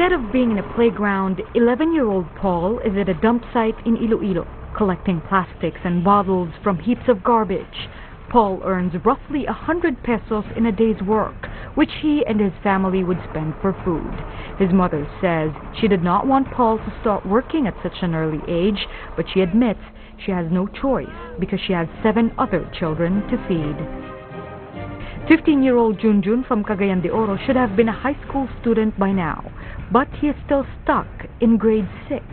Instead of being in a playground, 11-year-old Paul is at a dump site in Iloilo, collecting plastics and bottles from heaps of garbage. Paul earns roughly 100 pesos in a day's work, which he and his family would spend for food. His mother says she did not want Paul to start working at such an early age, but she admits she has no choice because she has 7 other children to feed. 15-year-old Junjun from Cagayan de Oro should have been a high school student by now, but he is still stuck in grade 6.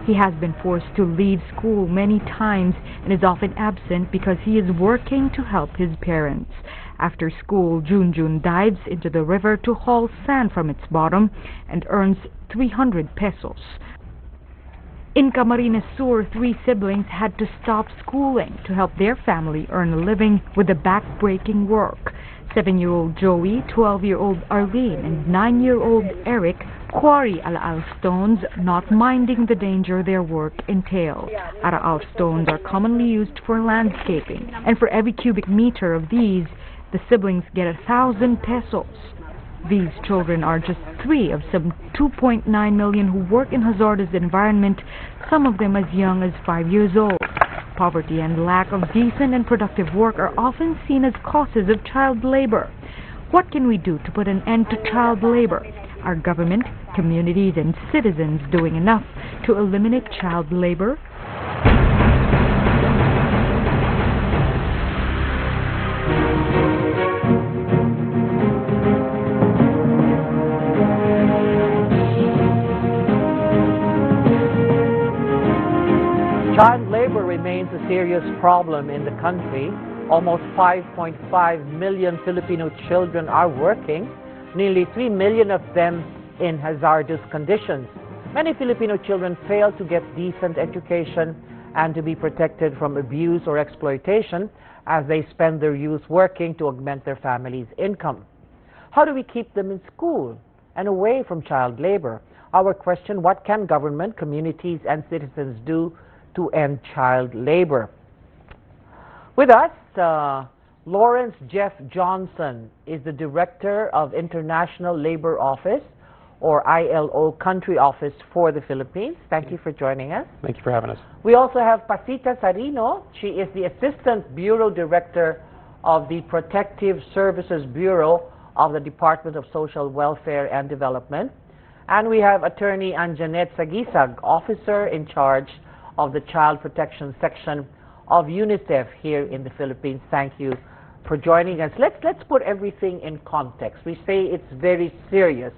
He has been forced to leave school many times and is often absent because he is working to help his parents. After school, Junjun dives into the river to haul sand from its bottom and earns 300 pesos. In Camarines Sur, 3 siblings had to stop schooling to help their family earn a living with the back-breaking work. 7-year-old Joey, 12-year-old Arlene, and 9-year-old Eric quarry alaal stones, not minding the danger their work entails. Alaal stones are commonly used for landscaping, and for every cubic meter of these, the siblings get 1,000 pesos. These children are just 3 of some 2.9 million who work in hazardous environment, some of them as young as 5 years old. Poverty and lack of decent and productive work are often seen as causes of child labor. What can we do to put an end to child labor? Are government, communities, and citizens doing enough to eliminate child labor? Child labor remains a serious problem in the country. Almost 5.5 million Filipino children are working, nearly 3 million of them in hazardous conditions. Many Filipino children fail to get decent education and to be protected from abuse or exploitation as they spend their youth working to augment their family's income. How do we keep them in school and away from child labor? Our question: what can government, communities, and citizens do to end child labor? With us, Lawrence Jeff Johnson is the Director of International Labor Office, or ILO Country Office for the Philippines. Thank you for joining us. Thank you for having us. We also have Pasita Sarino. She is the Assistant Bureau Director of the Protective Services Bureau of the Department of Social Welfare and Development. And we have Attorney Anjanette Sagisag, Officer in charge of the Child Protection Section of UNICEF here in the Philippines. Thank you for joining us. Let's put everything in context. We say it's very serious.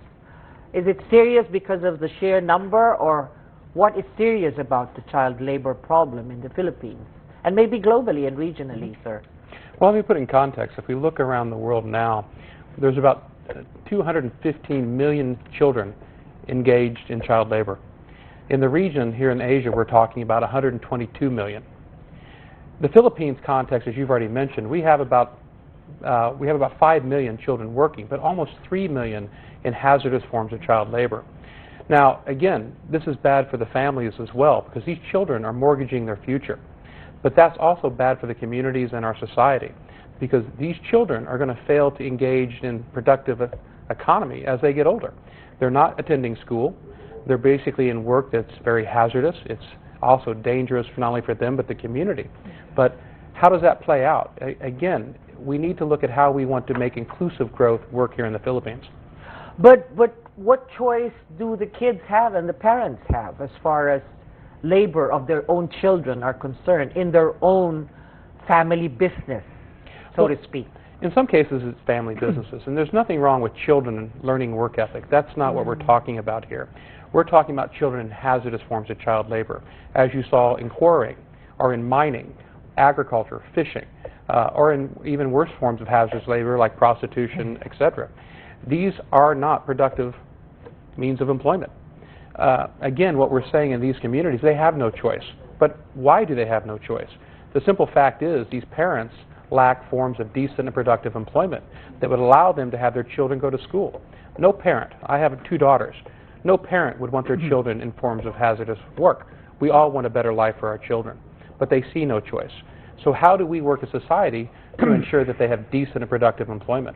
Is it serious because of the sheer number, or what is serious about the child labor problem in the Philippines, and maybe globally and regionally, sir? Well, let me put it in context. If we look around the world now, there's about 215 million children engaged in child labor. In the region here in Asia, we're talking about 122 million. The Philippines context, as you've already mentioned, we have about 5 million children working, but almost 3 million in hazardous forms of child labor. Now, again, this is bad for the families as well, because these children are mortgaging their future. But that's also bad for the communities and our society, because these children are going to fail to engage in productive economy as they get older. They're not attending school. They're basically in work that's very hazardous. It's also dangerous not only for them but the community. But how does that play out? Again, we need to look at how we want to make inclusive growth work here in the Philippines. But what choice do the kids have and the parents have as far as labor of their own children are concerned in their own family business, so to speak? In some cases, it's family businesses, and there's nothing wrong with children and learning work ethic. That's not what we're talking about here. We're talking about children in hazardous forms of child labor, as you saw in quarrying, or in mining, agriculture, fishing, or in even worse forms of hazardous labor like prostitution, etc. These are not productive means of employment. Again, what we're saying in these communities, they have no choice. But why do they have no choice? The simple fact is these parents lack forms of decent and productive employment that would allow them to have their children go to school. No parent, I have 2 daughters, no parent would want their children in forms of hazardous work. We all want a better life for our children, but they see no choice. So how do we work as a society to ensure that they have decent and productive employment?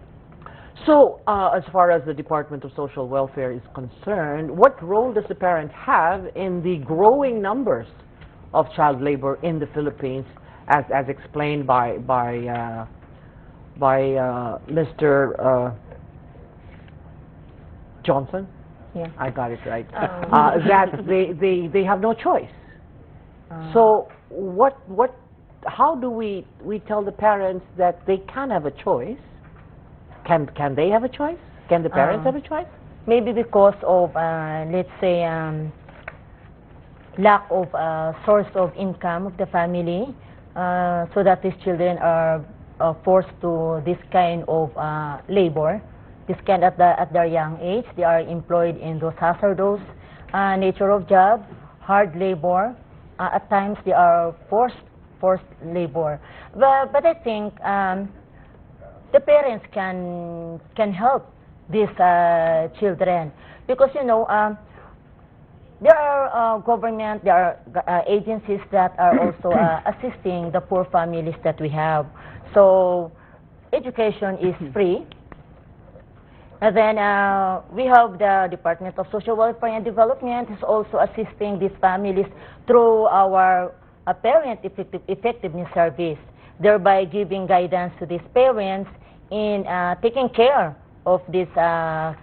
So, as far as the Department of Social Welfare is concerned, what role does the parent have in the growing numbers of child labor in the Philippines, as explained by Mr. Johnson? Yeah. I got it right. That they have no choice. So, how do we tell the parents that they can have a choice? Can they have a choice? Can the parents have a choice? Maybe because of, let's say, lack of source of income of the family, so that these children are forced to this kind of labor. This kind at their young age, they are employed in those hazardous nature of job, hard labor. At times, they are forced labor. But I think the parents can help these children, because there are government, there are agencies that are also assisting the poor families that we have. So education is free. And then we have the Department of Social Welfare and Development is also assisting these families through our parent effectiveness service, thereby giving guidance to these parents in taking care of these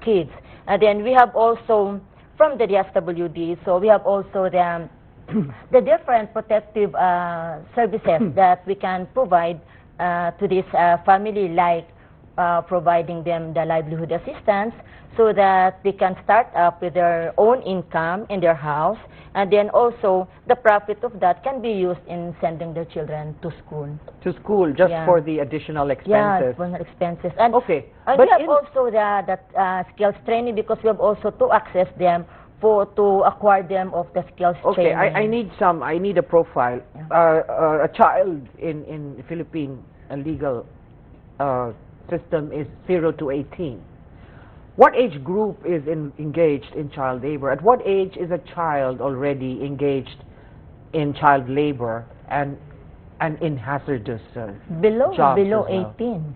kids. And then we have also from the DSWD, so we have also the different protective services that we can provide to this family, like providing them the livelihood assistance so that they can start up with their own income in their house, and then also the profit of that can be used in sending their children to school. To school, just for the additional expenses. Yeah, for expenses. And, okay. And but we have also that skills training, because we have also to access them to acquire them of the skills training. Okay, I need a profile. Yeah. A child in Philippine legal system is 0 to 18. What age group is engaged in child labor? At what age is a child already engaged in child labor and in hazardous below jobs below as well? 18.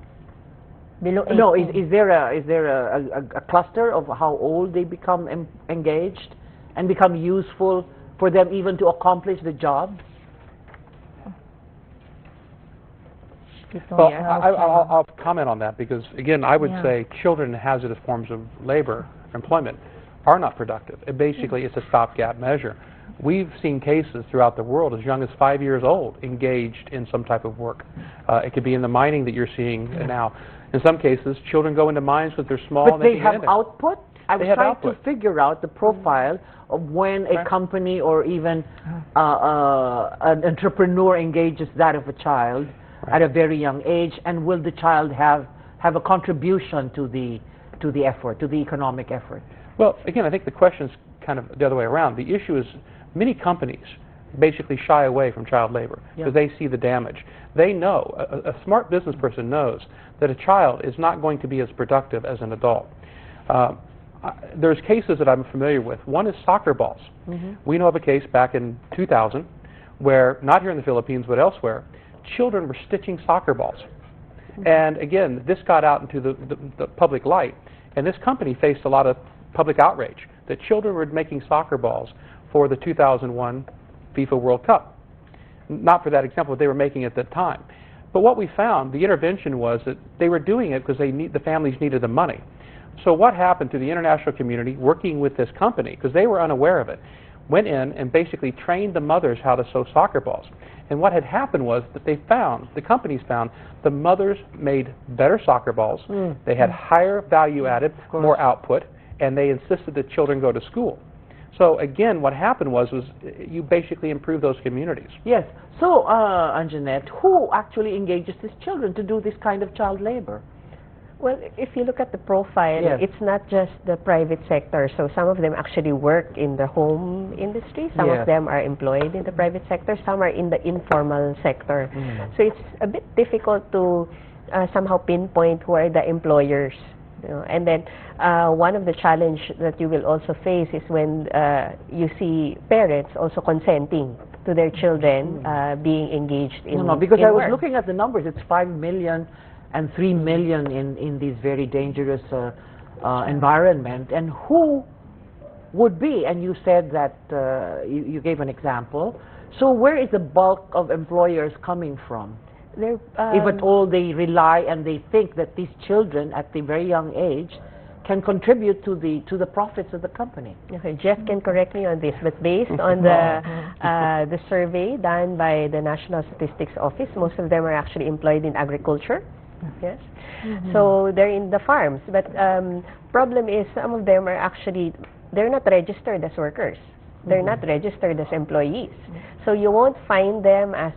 Below 18. No, is there a cluster of how old they become engaged and become useful for them even to accomplish the job? Well, I'll comment on that, because again, I would say children in hazardous forms of labor, employment, are not productive. Basically, it's a stopgap measure. We've seen cases throughout the world as young as 5 years old engaged in some type of work. It could be in the mining that you're seeing now. In some cases, children go into mines when they're small. But they have output? I was trying to figure out the profile of when a company or even an entrepreneur engages that of a child at a very young age, and will the child have a contribution to the effort, to the economic effort? Well, again, I think the question is kind of the other way around. The issue is many companies basically shy away from child labor because they see the damage. They know, a smart business person knows that a child is not going to be as productive as an adult. There's cases that I'm familiar with. One is soccer balls. We know of a case back in 2000 where, not here in the Philippines but elsewhere, children were stitching soccer balls. And again, this got out into the public light, and this company faced a lot of public outrage that children were making soccer balls for the 2001 FIFA World Cup. Not for that example, but they were making it at that time. But what we found, the intervention was that they were doing it because the families needed the money. So what happened to the international community working with this company, because they were unaware of it, went in and basically trained the mothers how to sew soccer balls. And what had happened was that the companies found the mothers made better soccer balls, they had higher value added, more output, and they insisted that children go to school. So again, what happened was you basically improve those communities. Yes. So, Anjanette, who actually engages these children to do this kind of child labor? Well, if you look at the profile, it's not just the private sector. So some of them actually work in the home industry. Some of them are employed in the private sector. Some are in the informal sector. So it's a bit difficult to somehow pinpoint who are the employers. And then one of the challenge that you will also face is when you see parents also consenting to their children being engaged in because I was work. looking at the numbers. It's 5 million and 3 million in these very dangerous environment. And who would be, and you said that, you gave an example, so where is the bulk of employers coming from? If at all they rely and they think that these children at the very young age can contribute to the profits of the company. Okay, Jeff can correct me on this, but based on the survey done by the National Statistics Office, most of them are actually employed in agriculture. Yes, so they're in the farms. But problem is, some of them are actually, they're not registered as workers. They're not registered as employees. So you won't find them as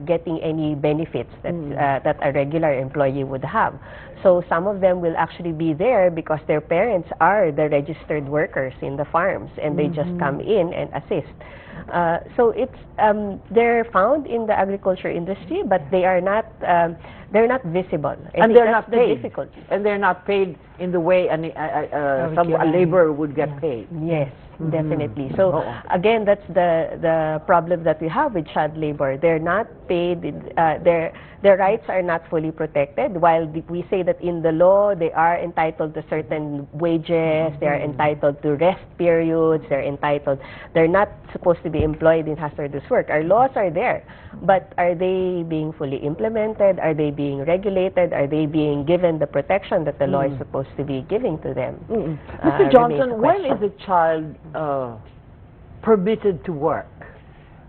getting any benefits that, that a regular employee would have. So some of them will actually be there because their parents are the registered workers in the farms, and they just come in and assist. So it's, they're found in the agriculture industry, but they are not, they're not visible. And they're not paid. Difficulty. And they're not paid in the way a laborer would get paid. Yes. Definitely. So again, that's the problem that we have with child labor. They're not paid. Their rights are not fully protected. While we say that in the law they are entitled to certain wages, they are entitled to rest periods, they're not supposed to be employed in hazardous work. Our laws are there, but are they being fully implemented? Are they being regulated? Are they being given the protection that the law is supposed to be giving to them? Mr. Johnson, when is a child permitted to work?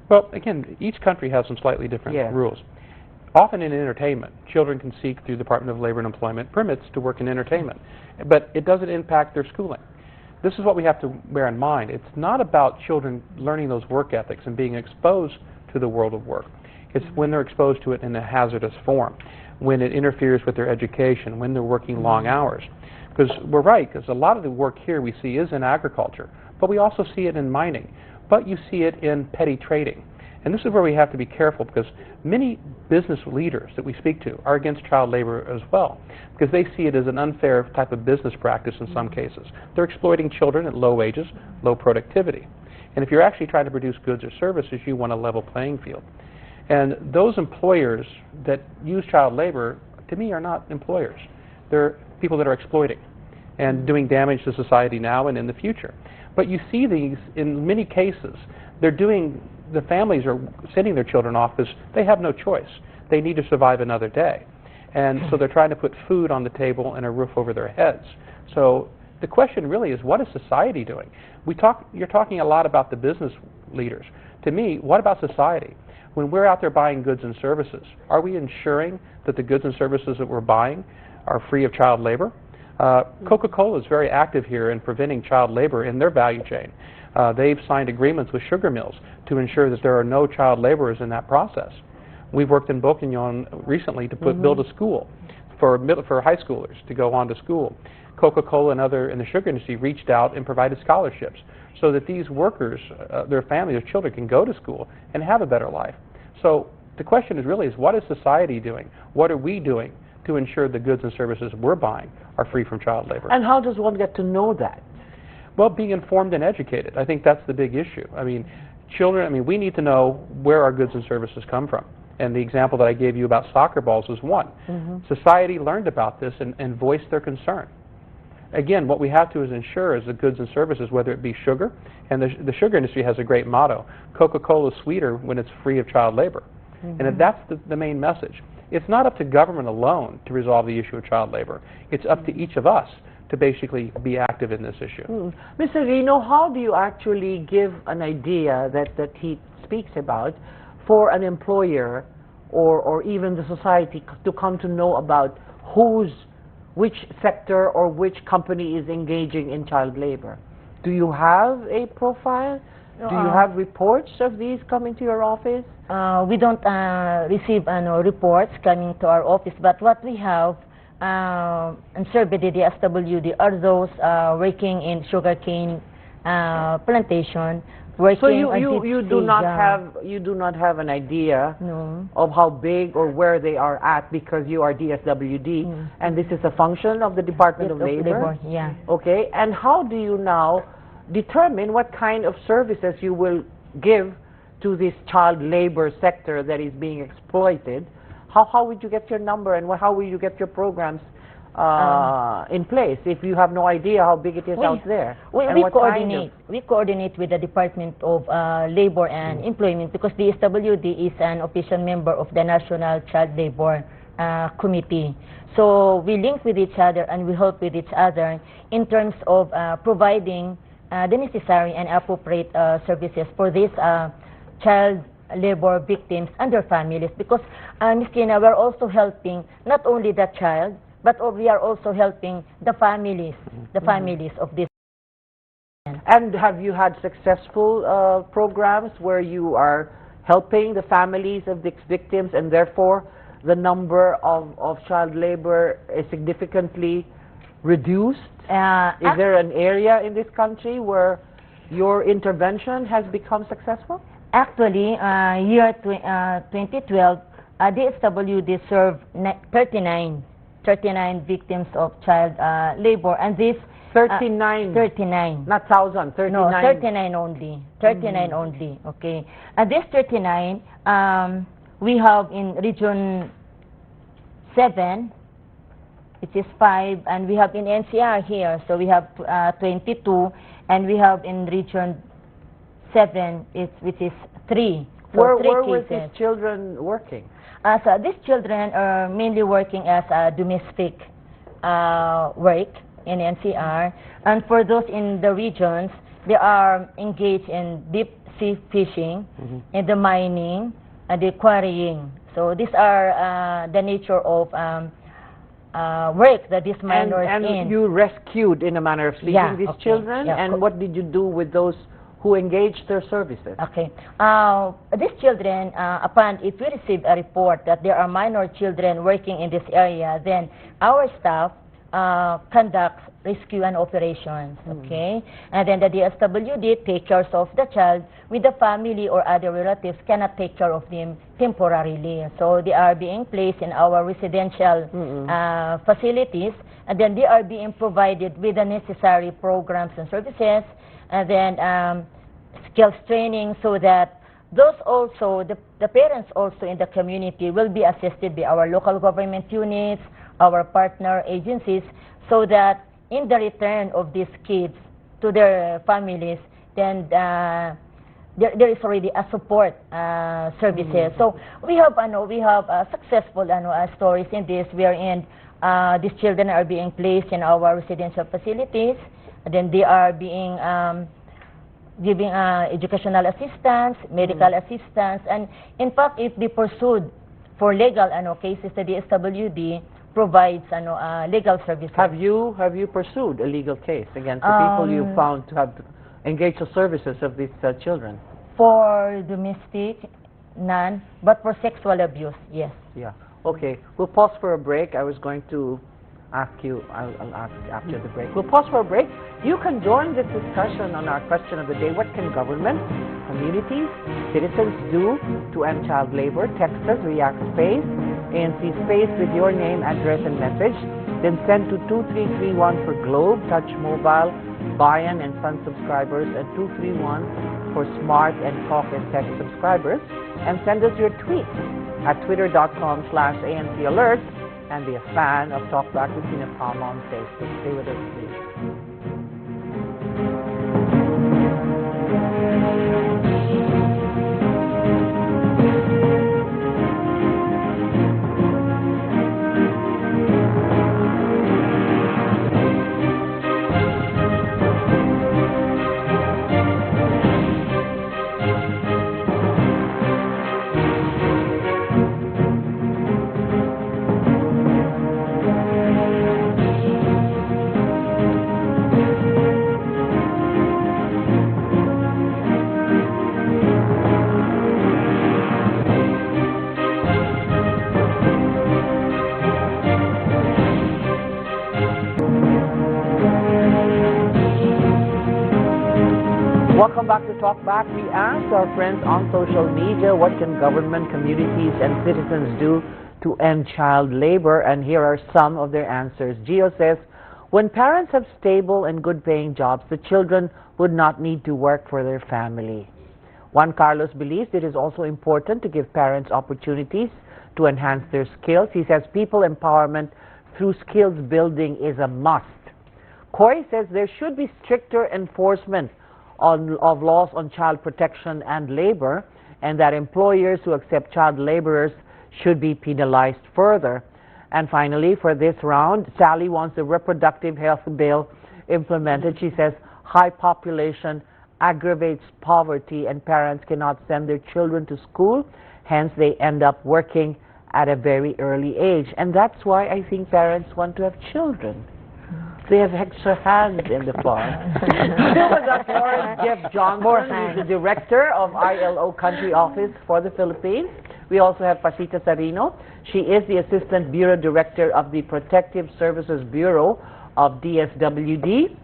Well, again, each country has some slightly different rules. Often in entertainment, children can seek through the Department of Labor and Employment permits to work in entertainment, but it doesn't impact their schooling. This is what we have to bear in mind. It's not about children learning those work ethics and being exposed to the world of work. It's when they're exposed to it in a hazardous form, when it interferes with their education, when they're working long hours. Because we're right, because a lot of the work here we see is in agriculture, but we also see it in mining, but you see it in petty trading. And this is where we have to be careful, because many business leaders that we speak to are against child labor as well, because they see it as an unfair type of business practice in some cases. They're exploiting children at low wages, low productivity. And if you're actually trying to produce goods or services, you want a level playing field. And those employers that use child labor, to me, are not employers. They're people that are exploiting and doing damage to society now and in the future. But you see these in many cases. The families are sending their children off because they have no choice. They need to survive another day. And so they're trying to put food on the table and a roof over their heads. So the question really is, what is society doing? You're talking a lot about the business leaders. To me, what about society? When we're out there buying goods and services, are we ensuring that the goods and services that we're buying are free of child labor? Coca-Cola is very active here in preventing child labor in their value chain. They've signed agreements with sugar mills to ensure that there are no child laborers in that process. We've worked in Bocagnon recently to build a school for high schoolers to go on to school. Coca-Cola and other in the sugar industry reached out and provided scholarships so that these workers, their families, their children can go to school and have a better life. So the question is really, what is society doing? What are we doing to ensure the goods and services we're buying are free from child labor? And how does one get to know that? Well, being informed and educated. I think that's the big issue. I mean, we need to know where our goods and services come from. And the example that I gave you about soccer balls is one. Society learned about this and voiced their concern. Again, what we have to ensure is the goods and services, whether it be sugar, and the sugar industry has a great motto, Coca-Cola is sweeter when it's free of child labor. And if that's the main message. It's not up to government alone to resolve the issue of child labor. It's up to each of us to basically be active in this issue. Mr. Reno, how do you actually give an idea that he speaks about for an employer or even the society to come to know about which sector or which company is engaging in child labor? Do you have a profile? Do you have reports of these coming to your office? We don't receive reports coming to our office, but what we have and survey the DSWD are those working in sugarcane plantation. So you do not have an idea of how big or where they are at because you are DSWD and this is a function of the Department of Labor. Yeah. Okay. And how do you now determine what kind of services you will give to this child labor sector that is being exploited? how would you get your number, and how will you get your programs in place if you have no idea how big it is out there? We coordinate with the Department of Labor and Employment, because DSWD is an official member of the National Child Labor Committee. So we link with each other and we help with each other in terms of providing the necessary and appropriate services for these child labor victims and their families. Because, Ms. Tina, we're also helping not only the child, but we are also helping the families, of this. And have you had successful programs where you are helping the families of these victims, and therefore the number of child labor is significantly reduced? Is there an area in this country where your intervention has become successful? Actually, year 2012, DSWD served 39 victims of child labor, and this 39. 39. Not 1,000, 39. No, 39 only. 39 only, okay. And this 39, we have in Region 7, which is 5, and we have in NCR here, so we have 22, and we have in Region 7, which is 3. So where cases. were these children working? So these children are mainly working as domestic work in NCR, and for those in the regions, they are engaged in deep sea fishing, in the mining, and the quarrying. So these are the nature of work that these minors and you rescued, in a manner of speaking, these children, and what did you do with those who engaged their services? Okay. These children, if we receive a report that there are minor children working in this area, then our staff conducts rescue and operations, okay? And then the DSWD takes care of the child with the family or other relatives cannot take care of them temporarily. So they are being placed in our residential facilities, and then they are being provided with the necessary programs and services, and then skills training, so that those also, the parents also in the community will be assisted by our local government units, our partner agencies, so that in the return of these kids to their families, then there is already a support services. So we have successful stories in this, wherein these children are being placed in our residential facilities, and then they are being giving educational assistance, medical assistance, and in fact, if they pursued for legal cases, the DSWD provides legal services. Have you pursued a legal case against the people you found to have engaged the services of these children? For domestic, none, but for sexual abuse, yes. Yeah. Okay. We'll pause for a break. I was going to ask you, I'll ask after the break. We'll pause for a break. You can join this discussion on our question of the day. What can government, communities, citizens do to end child labor? Text us, React Space, ANC Space with your name, address, and message. Then send to 2331 for Globe, Touch Mobile, Bayan and Sun subscribers, and 231 for Smart and Talk and Text subscribers. And send us your tweet at twitter.com/ANC Alert, and be a fan of Talkback with Tina Palma on Facebook. Stay with us, please. Welcome back to Talkback. We asked our friends on social media, what can government, communities, and citizens do to end child labor? And here are some of their answers. Gio says, when parents have stable and good-paying jobs, the children would not need to work for their family. Juan Carlos believes it is also important to give parents opportunities to enhance their skills. He says people empowerment through skills building is a must. Cory says there should be stricter enforcement of laws on child protection and labor, and that employers who accept child laborers should be penalized further. And finally, for this round, Sally wants a reproductive health bill implemented. She says high population aggravates poverty and parents cannot send their children to school, hence they end up working at a very early age. And that's why I think parents want to have children. They have extra hands in the farm. Still with us, Lawrence Jeff Johnson, who's the director of ILO Country Office for the Philippines. We also have Pasita Sarino. She is the Assistant Bureau Director of the Protective Services Bureau of DSWD.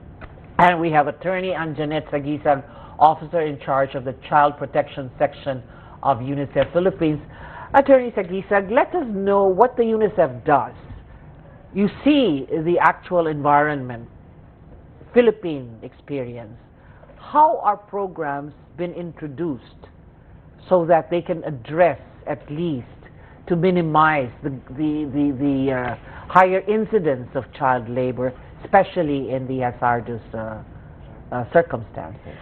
And we have Attorney Anjanette Sagisag, Officer in charge of the Child Protection Section of UNICEF Philippines. Attorney Sagisag, let us know what the UNICEF does. You see the actual environment, Philippine experience. How are programs been introduced so that they can address, at least, to minimize the higher incidence of child labor, especially in the hazardous circumstances?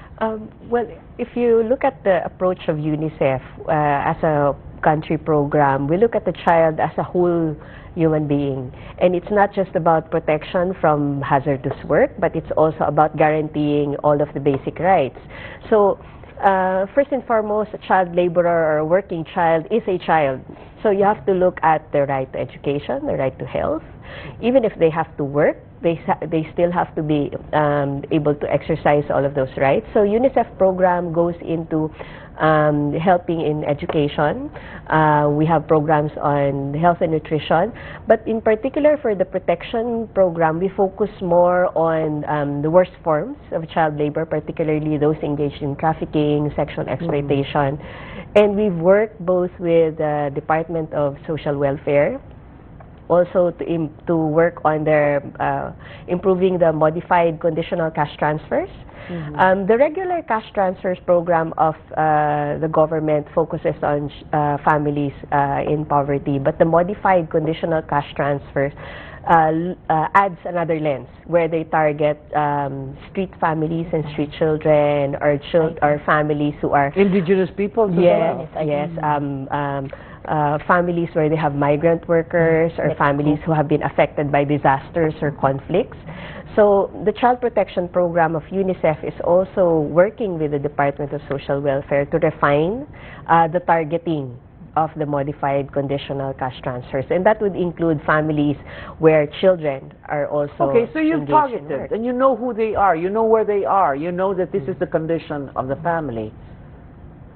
Well, if you look at the approach of UNICEF as a country program, we look at the child as a whole human being. And it's not just about protection from hazardous work, but it's also about guaranteeing all of the basic rights. So, first and foremost, a child laborer or a working child is a child. So you have to look at the right to education, the right to health. Even if they have to work, they still have to be able to exercise all of those rights. So UNICEF program goes into helping in education. We have programs on health and nutrition. But in particular for the protection program, we focus more on the worst forms of child labor, particularly those engaged in trafficking, sexual exploitation. And we've worked both with the Department of Social Welfare, also to work on their improving the modified conditional cash transfers. The regular cash transfers program of the government focuses on families in poverty, but the modified conditional cash transfers adds another lens where they target street families and street children or families who are indigenous people. Yes, yes. Families where they have migrant workers or families who have been affected by disasters or conflicts. So the Child Protection Program of UNICEF is also working with the Department of Social Welfare to refine the targeting of the modified conditional cash transfers. And that would include families where children are also okay, so you've targeted and you know who they are, you know where they are, you know that this is the condition of the family.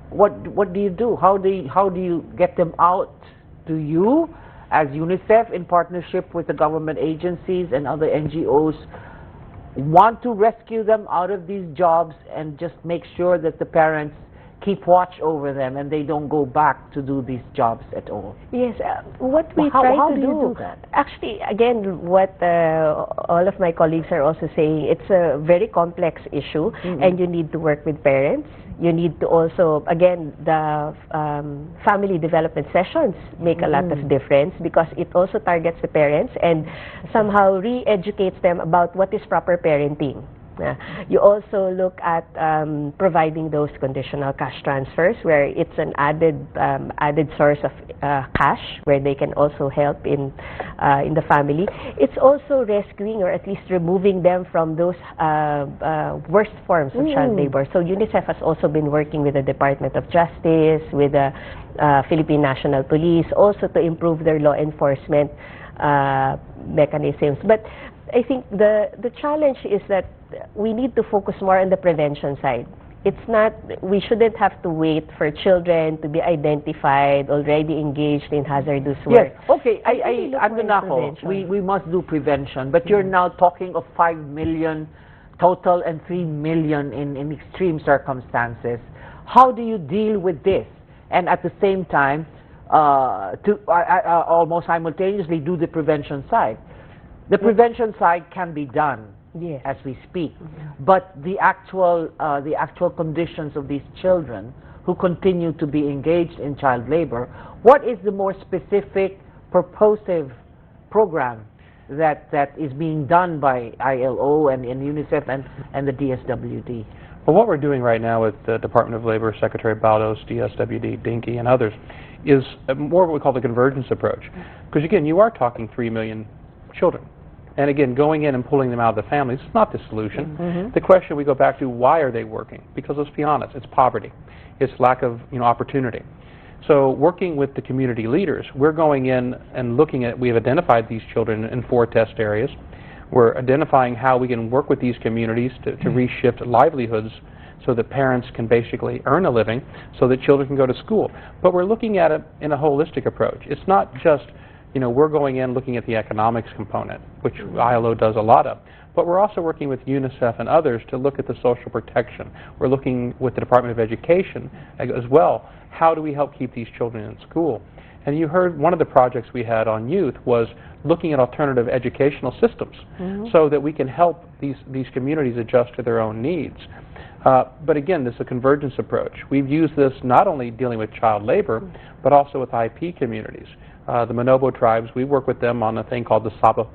What do you do? How do you get them out to you as UNICEF in partnership with the government agencies and other NGOs want to rescue them out of these jobs and just make sure that the parents keep watch over them and they don't go back to do these jobs at all? Yes, what we try to do that? Actually, again, what all of my colleagues are also saying, it's a very complex issue and you need to work with parents. You need to also, again, the family development sessions make a lot of difference because it also targets the parents and somehow re-educates them about what is proper parenting. You also look at providing those conditional cash transfers where it's an added source of cash where they can also help in the family. It's also rescuing or at least removing them from those worst forms of child labor. So UNICEF has also been working with the Department of Justice, with the Philippine National Police, also to improve their law enforcement mechanisms. But I think the challenge is that we need to focus more on the prevention side. It's not, we shouldn't have to wait for children to be identified, already engaged in hazardous work. Yes, okay, we must do prevention, but you're now talking of 5 million total and 3 million in extreme circumstances. How do you deal with this? And at the same time, almost simultaneously do the prevention side. The prevention side can be done as we speak, but the actual conditions of these children who continue to be engaged in child labor. What is the more specific, purposive program that is being done by ILO and UNICEF and the DSWD? Well, what we're doing right now with the Department of Labor, Secretary Baldos, DSWD, Dinky, and others is more what we call the convergence approach. Because again, you are talking 3 million children. And again, going in and pulling them out of the families is not the solution. The question we go back to, why are they working? Because let's be honest, it's poverty. It's lack of opportunity. So working with the community leaders, we're going in and looking at, we've identified these children in 4 test areas. We're identifying how we can work with these communities to reshift livelihoods so that parents can basically earn a living so that children can go to school. But we're looking at it in a holistic approach. It's not just, we're going in looking at the economics component, which ILO does a lot of, but we're also working with UNICEF and others to look at the social protection. We're looking with the Department of Education as well. How do we help keep these children in school? And you heard one of the projects we had on youth was looking at alternative educational systems so that we can help these communities adjust to their own needs. But again, this is a convergence approach. We've used this not only dealing with child labor, but also with IP communities. The Manobo tribes, we work with them on a thing called the Saba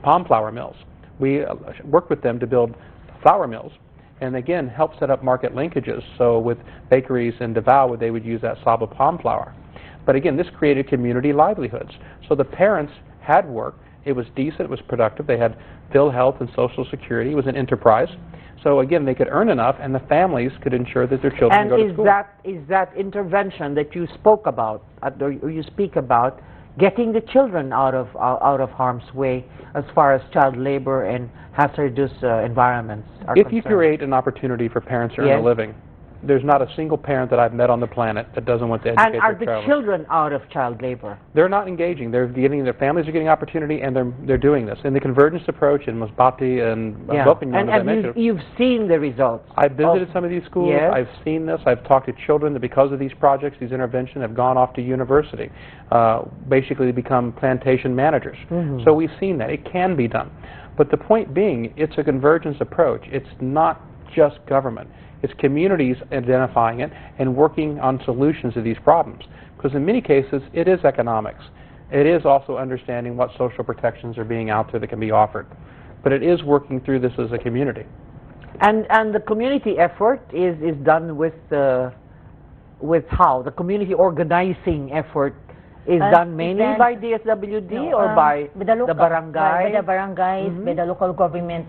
palm flour mills. We work with them to build flour mills and again help set up market linkages. So with bakeries in Davao, they would use that Saba palm flour. But again, this created community livelihoods. So the parents had work. It was decent. It was productive. They had Phil Health and Social Security. It was an enterprise. So again, they could earn enough, and the families could ensure that their children go to school. And is that intervention that you spoke about, or you speak about, getting the children out of harm's way as far as child labor and hazardous environments are concerned? If you create an opportunity for parents to earn a living, there's not a single parent that I've met on the planet that doesn't want to educate their child. And are the children out of child labor? They're not engaging. Their families are getting opportunity, and they're doing this. In the convergence approach in Masbate and Bocanyon, and you've seen the results. I've visited some of these schools. Yes. I've seen this. I've talked to children that because of these projects, these interventions, have gone off to university. Basically, they become plantation managers. So we've seen that. It can be done. But the point being, it's a convergence approach. It's not just government. It's communities identifying it and working on solutions to these problems. Because in many cases, it is economics. It is also understanding what social protections are being out there that can be offered. But it is working through this as a community. And the community effort is done with how? The community organizing effort is done mainly by DSWD or by the barangay? By the barangays, by the local government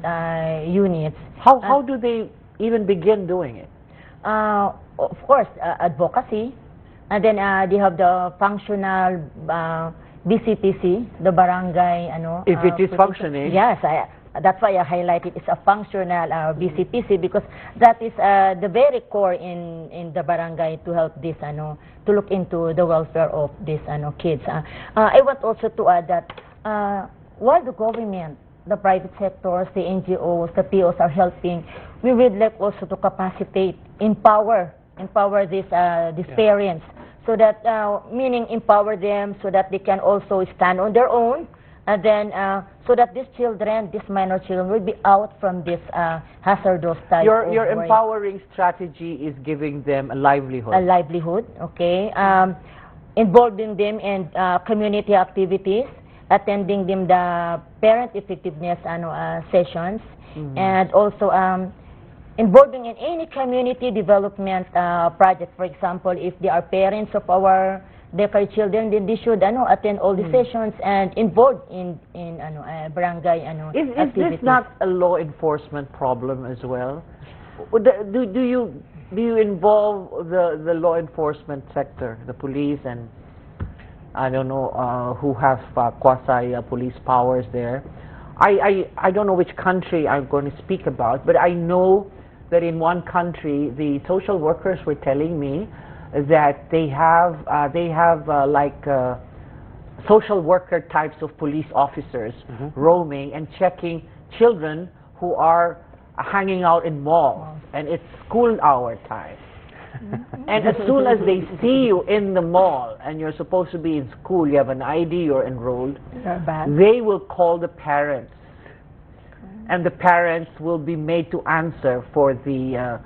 units. How do they even begin doing it? Of course, advocacy, and then they have the functional BCPC, the barangay. If it is functioning. Yes, that's why I highlighted it's a functional BCPC because that is the very core in the barangay to help this, to look into the welfare of these kids. I want also to add that while the government, the private sectors, the NGOs, the POs are helping, we would like also to capacitate, empower these parents, so that meaning empower them so that they can also stand on their own, and then so that these children, these minor children, will be out from this hazardous type of Your empowering strategy is giving them a livelihood. A livelihood, okay. Involving them in community activities, attending them the parent effectiveness sessions, and also involving in any community development project. For example, if they are parents of our daycare children, then they should attend all the sessions and involved in barangay Is this not a law enforcement problem as well? Do you involve the law enforcement sector, the police, and I don't know who has quasi police powers there? I don't know which country I'm going to speak about, but I know that in one country the social workers were telling me that they have like social worker types of police officers roaming and checking children who are hanging out in malls, and it's school hour time. And as soon as they see you in the mall and you're supposed to be in school, you have an ID, you're enrolled, they will call the parents. And the parents will be made to answer for the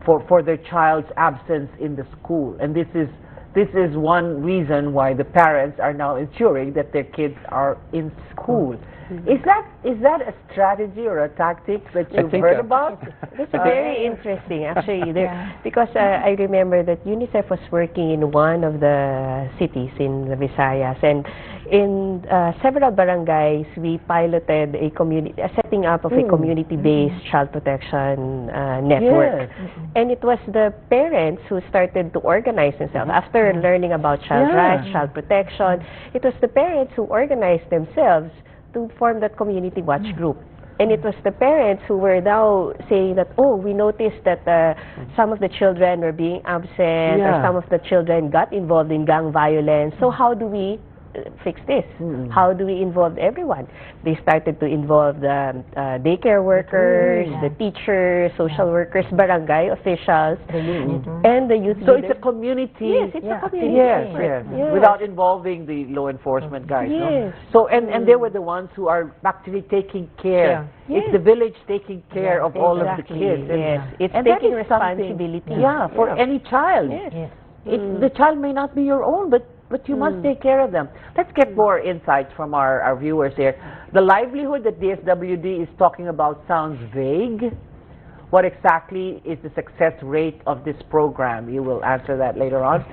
for their child's absence in the school. And this is one reason why the parents are now ensuring that their kids are in school. Is that a strategy or a tactic that you've heard about? It's very interesting, actually, because I remember that UNICEF was working in one of the cities in the Visayas, and in several barangays, we piloted a setting up of a community-based child protection network. And it was the parents who started to organize themselves. After learning about child rights, child protection, it was the parents who organized themselves to form that community watch group. And it was the parents who were now saying that, oh, we noticed that some of the children were being absent, or some of the children got involved in gang violence. So how do we fix this? How do we involve everyone? They started to involve the daycare workers, the teachers, social workers, barangay officials, and the youth So leaders. it's a community. Yes, it's a community. Yes. Without involving the law enforcement guys. No? So and they were the ones who are actually taking care. It's the village taking care of all of the kids. It's and taking that is responsibility. For any child. The child may not be your own, but you must take care of them. Let's get more insights from our viewers here. The livelihood that DSWD is talking about sounds vague. What exactly is the success rate of this program? You will answer that later on.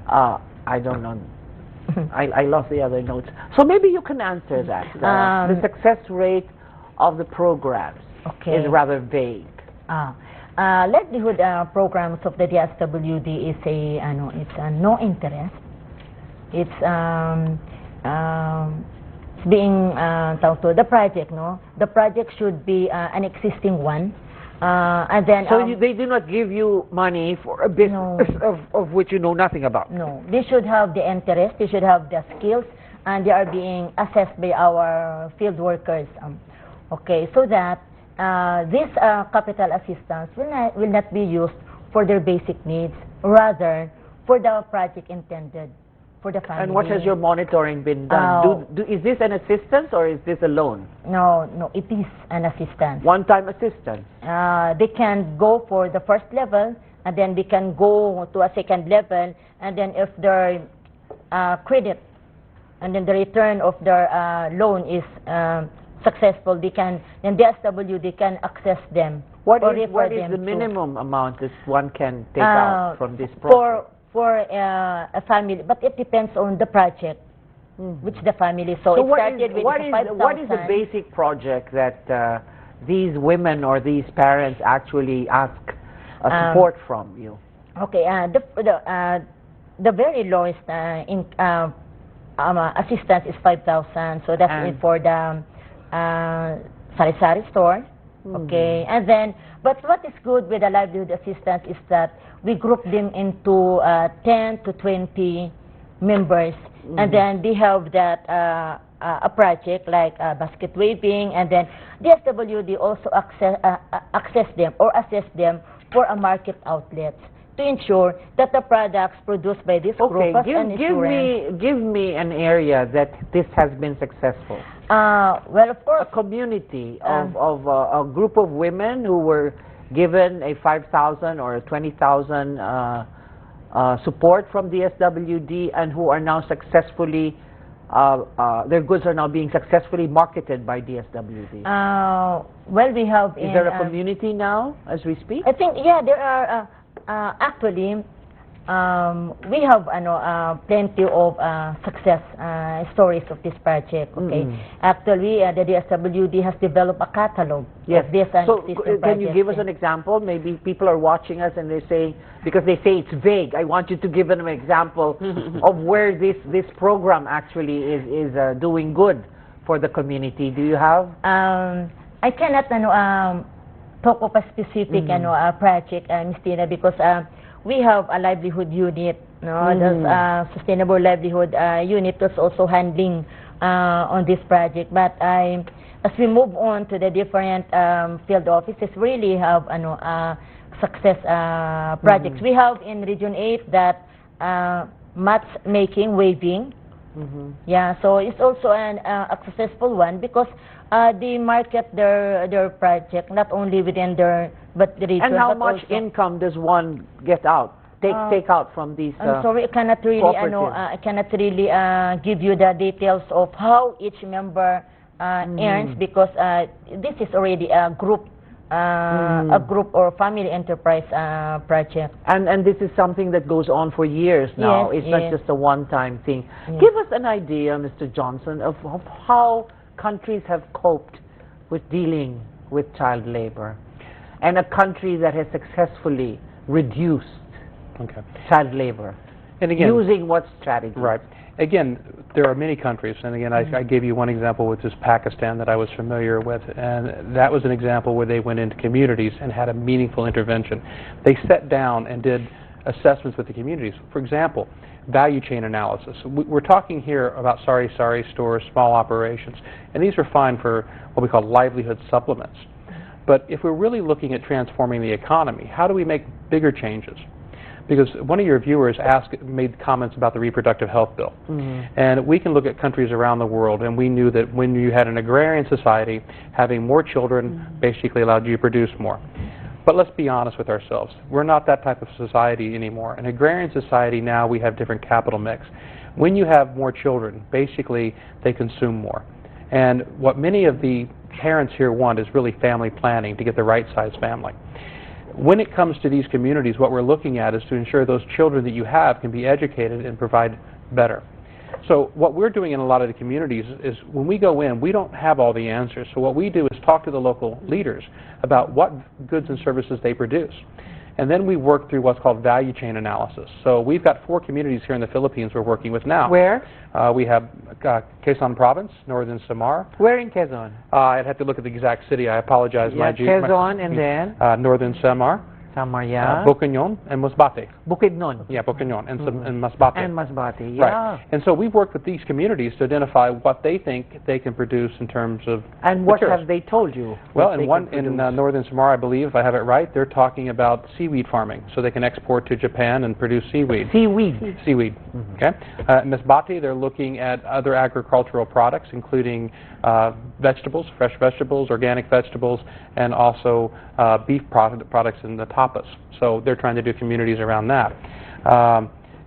I don't know. I lost the other notes. So maybe you can answer that. The success rate of the programs is rather vague. Livelihood programs of the DSWD is it's a no interest. It's being talked to the project. No, the project should be an existing one, and then. So they do not give you money for a business of which you know nothing about. No, they should have the interest. They should have the skills, and they are being assessed by our field workers. So that this capital assistance will not be used for their basic needs, rather for the project intended for the family. And what has your monitoring been done? Is this an assistance or is this a loan? No, it is an assistance. One-time assistance? They can go for the first level, and then they can go to a second level, and then if their credit and then the return of their loan is successful, then DSWD can access them. What is the minimum amount that one can take out from this project? For a family, but it depends on the project, which the family. So it started with 5,000. What is the basic project that these women or these parents actually ask support from you? Okay, the very lowest assistance is 5,000. So that's for the sari-sari store. Okay, and then, but what is good with the livelihood assistance is that we group them into 10 to 20 members, and then they have that a project like basket weaving, and then DSWD also access them or assess them for a market outlets to ensure that the products produced by this group give me an area that this has been successful. Well, of course, a community of a group of women who were given a 5,000 or a 20,000 support from DSWD, and who are now successfully their goods are now being successfully marketed by DSWD. Well, we have. Is there a community now as we speak? I think there are. Actually, we have plenty of success stories of this project. Okay, actually, the DSWD has developed a catalog. Yes. Of this So can you give us an example? Maybe people are watching us and they're saying, because they say it's vague, I want you to give them an example of where this program actually is doing good for the community. Do you have? I cannot talk of a specific project, Ms. Tina, because we have a livelihood unit. The sustainable livelihood unit was also handling on this project. But as we move on to the different field offices, really have success projects. We have in Region 8 that matchmaking, weaving. Yeah, so it's also a successful one because they market their project not only within their but the region. And how but much also, income does one get out? Take out from these. I'm sorry, I cannot really, I cannot really give you the details of how each member earns because this is already a group or family enterprise project. And this is something that goes on for years now. Yes, it's not just a one-time thing. Yes. Give us an idea, Mr. Johnson, of how countries have coped with dealing with child labor, and a country that has successfully reduced child labor. And again, using what strategy? Right. Again, there are many countries, and again, I gave you one example, which is Pakistan, that I was familiar with, and that was an example where they went into communities and had a meaningful intervention. They sat down and did assessments with the communities. For example, value chain analysis. We're talking here about sari stores, small operations, and these are fine for what we call livelihood supplements. But if we're really looking at transforming the economy, how do we make bigger changes? Because one of your viewers made comments about the reproductive health bill. And we can look at countries around the world, and we knew that when you had an agrarian society, having more children basically allowed you to produce more. But let's be honest with ourselves. We're not that type of society anymore. In agrarian society now, we have different capital mix. When you have more children, basically they consume more. And what many of the parents here want is really family planning to get the right size family. When it comes to these communities, what we're looking at is to ensure those children that you have can be educated and provide better. So what we're doing in a lot of the communities is when we go in, we don't have all the answers. So what we do is talk to the local leaders about what goods and services they produce. And then we work through what's called value chain analysis. So we've got 4 communities here in the Philippines we're working with now. Where? We have Quezon Province, Northern Samar. Where in Quezon? I'd have to look at the exact city. I apologize. Yeah, Quezon and then? Northern Samar. Samar, yeah. Bukidnon and Masbate. Bukidnon. Yeah, Bukidnon and Masbate. And Masbate, yeah. Right. And so we've worked with these communities to identify what they think they can produce in terms of And what materials. have they told you? Well, in Northern Samar, I believe, if I have it right, they're talking about seaweed farming, so they can export to Japan and produce seaweed. Seaweed. Seaweed. Okay. In Masbate, they're looking at other agricultural products, including vegetables, fresh vegetables, organic vegetables, and also beef products in the tapas. So they're trying to do communities around that.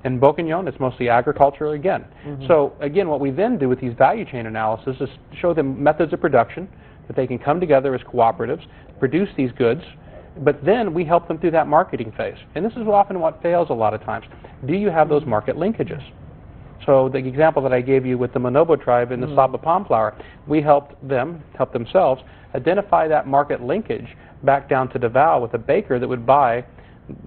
In Bukidnon, it's mostly agricultural again. So again, what we then do with these value chain analysis is show them methods of production, that they can come together as cooperatives, produce these goods, but then we help them through that marketing phase. And this is often what fails a lot of times. Do you have those market linkages? So the example that I gave you with the Manobo tribe in the Saba palm flower, we helped them, help themselves, identify that market linkage back down to Davao with a baker that would buy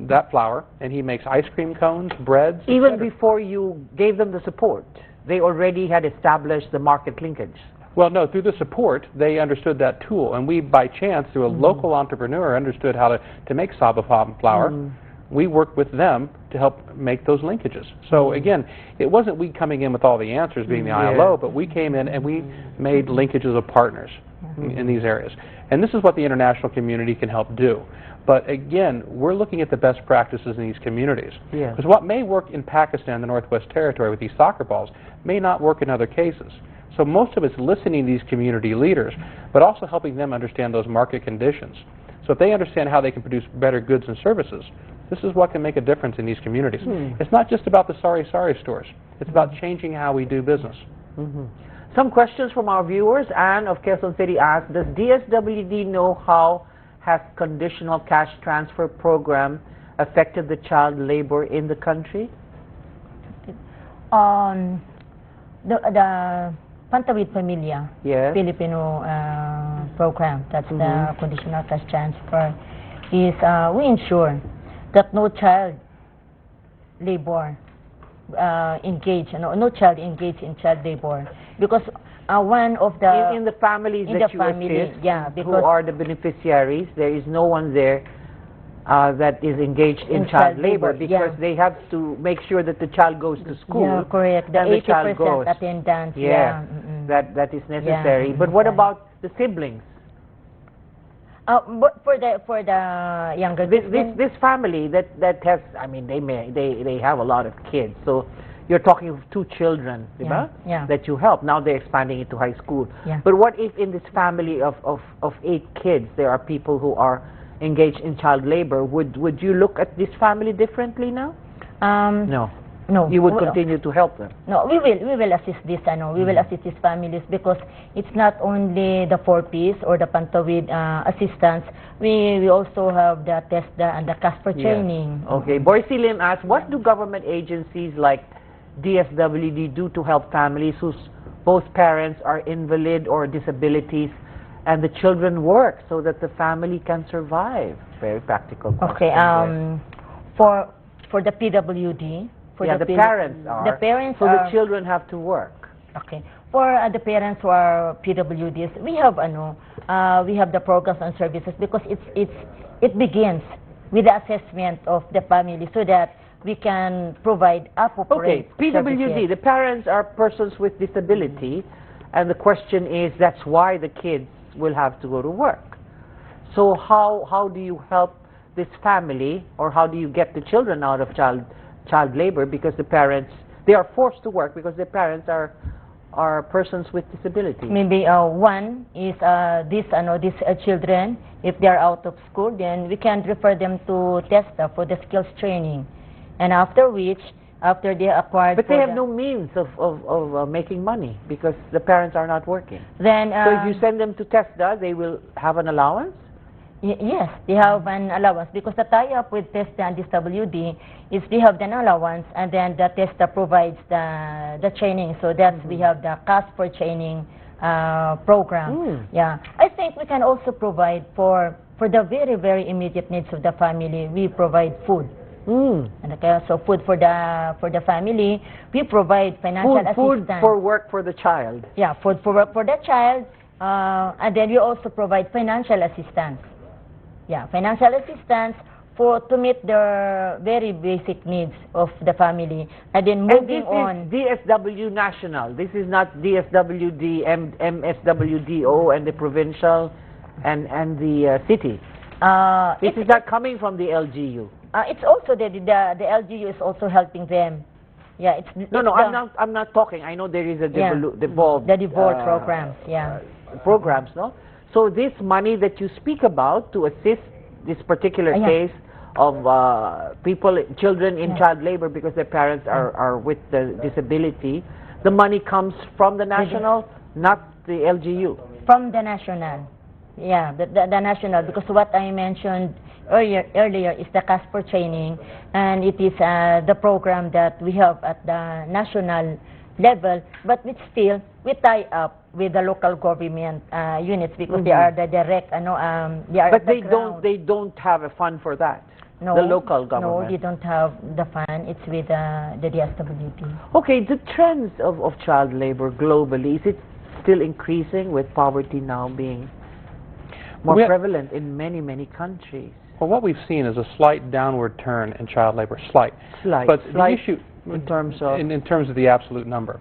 that flour, and he makes ice cream cones, breads. Even before you gave them the support, they already had established the market linkage. Well, no, through the support, they understood that tool, and we, by chance, through a local entrepreneur, understood how to make Saba palm flour. We worked with them to help make those linkages. So again, it wasn't we coming in with all the answers being the ILO, but we came in and we made linkages of partners in these areas. And this is what the international community can help do. But again, we're looking at the best practices in these communities. Because what may work in Pakistan, the Northwest Territory, with these soccer balls, may not work in other cases. So most of it's listening to these community leaders, but also helping them understand those market conditions. So if they understand how they can produce better goods and services, this is what can make a difference in these communities. It's not just about the sari stores. It's about changing how we do business. Some questions from our viewers. Anne of Quezon City asked, does DSWD know how has conditional cash transfer program affected the child labor in the country? The Pantawid Pamilya Filipino program, that's the conditional cash transfer, is we ensure that no child labor no child engaged in child labor, because one of the in the families that you assist, who are the beneficiaries, there is no one there that is engaged in child labor, because they have to make sure that the child goes to school. Yeah, correct. The 80% attendance. That is necessary. But what about the siblings? But for the younger this family that has, I mean, they have a lot of kids, so you're talking of 2 children, Yeah, yeah. that you help. Now they're expanding it to high school. Yeah. But what if in this family of 8 kids, there are people who are engaged in child labor? Would you look at this family differently now? No. No. You would continue to help them? No, we will assist this, we will assist these families, because it's not only the 4Ps or the Pantawid assistance. We also have the TESDA and the CASPER training. Okay. Boysilim asks, what do government agencies like DSWD do to help families whose both parents are invalid or disabilities and the children work so that the family can survive? Very practical question. Okay. For the PWD, the parents are. The parents so are. The children have to work. Okay. For the parents who are PWDs, we have the programs and services, because it begins with the assessment of the family so that we can provide appropriate PWD, services. the parents are persons with disability, and the question is, that's why the kids will have to go to work. So how do you help this family, or how do you get the children out of child labor, because the parents, they are forced to work because their parents are persons with disability? Maybe one is these children, if they are out of school, then we can refer them to TESDA for the skills training, and after they acquired. But they have no means of making money because the parents are not working. Then so if you send them to TESDA, they will have an allowance? Yes, they have an allowance, because the tie-up with TESDA and DSWD is they have an allowance, and then the TESDA provides the training. So that's we have the CASPER training program. Yeah, I think we can also provide for the very, very immediate needs of the family. We provide food. And okay, so food for the family. We provide financial assistance. Food for work for the child. Yeah, food for work for the child, and then we also provide financial assistance. Yeah, financial assistance to meet the very basic needs of the family. And then moving on. This is DSW national. This is not DSWD, MSWDO, and the provincial and the city. This is not coming from the LGU. It's also the LGU is also helping them. Yeah, I'm not talking. I know there is a devolved programs. Yeah, programs, no. So this money that you speak about to assist this particular case of children in child labor because their parents are with the disability, the money comes from the national, not the LGU. From the national, yeah, the national, because what I mentioned earlier is the CASPER training, and it is the program that we have at the national level, but we tie up with the local government units, because they are the direct, they are. But they don't have a fund for that. No, the local government. No, they don't have the fund. It's with the DSWD. Okay, the trends of child labor globally, is it still increasing, with poverty now being more prevalent in many countries? Well, what we've seen is a slight downward turn in child labor, slight. But the issue in terms of in terms of the absolute number.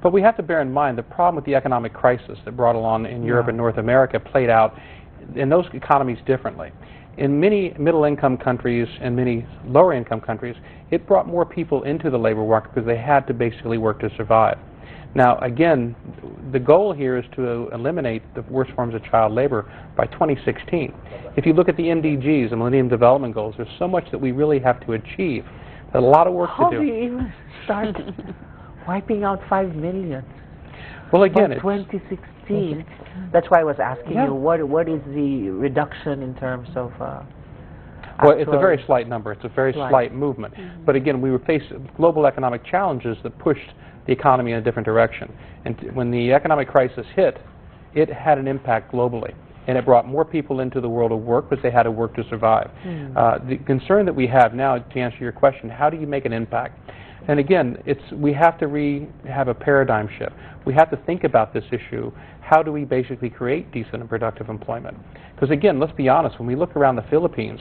But we have to bear in mind the problem with the economic crisis that brought along in Europe and North America played out in those economies differently. In many middle-income countries and many lower-income countries, it brought more people into the labor market because they had to basically work to survive. Now, again, the goal here is to eliminate the worst forms of child labor by 2016. If you look at the MDGs, the Millennium Development Goals, there's so much that we really have to achieve. There's a lot of work to do. How do you even start wiping out 5 million? Well, again, by 2016. That's why I was asking you, what is the reduction in terms of well, it's a very slight number. It's a very slight movement. But again, we were faced with global economic challenges that pushed the economy in a different direction. And when the economic crisis hit, it had an impact globally. And it brought more people into the world of work because they had to work to survive. The concern that we have now, to answer your question, how do you make an impact? And again, we have to have a paradigm shift. We have to think about this issue. How do we basically create decent and productive employment? Because again, let's be honest, when we look around the Philippines,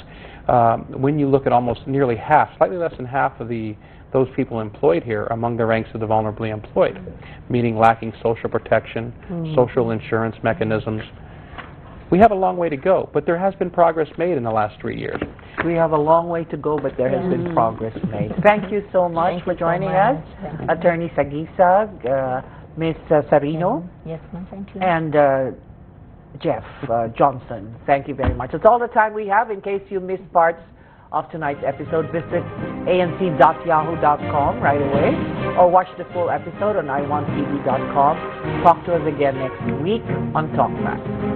when you look at almost nearly half, slightly less than half of those people employed here among the ranks of the vulnerably employed, meaning lacking social protection, social insurance mechanisms. We have a long way to go, but there has been progress made in the last 3 years. We have a long way to go, but there has been progress made. Thank you so much for joining us, Attorney Sagisag, Ms. Sarino, Yes, ma'am. Thank you. and Jeff Johnson. Thank you very much. That's all the time we have. In case you missed parts of tonight's episode, visit anc.yahoo.com right away, or watch the full episode on i1tv.com. Talk to us again next week on Talkback.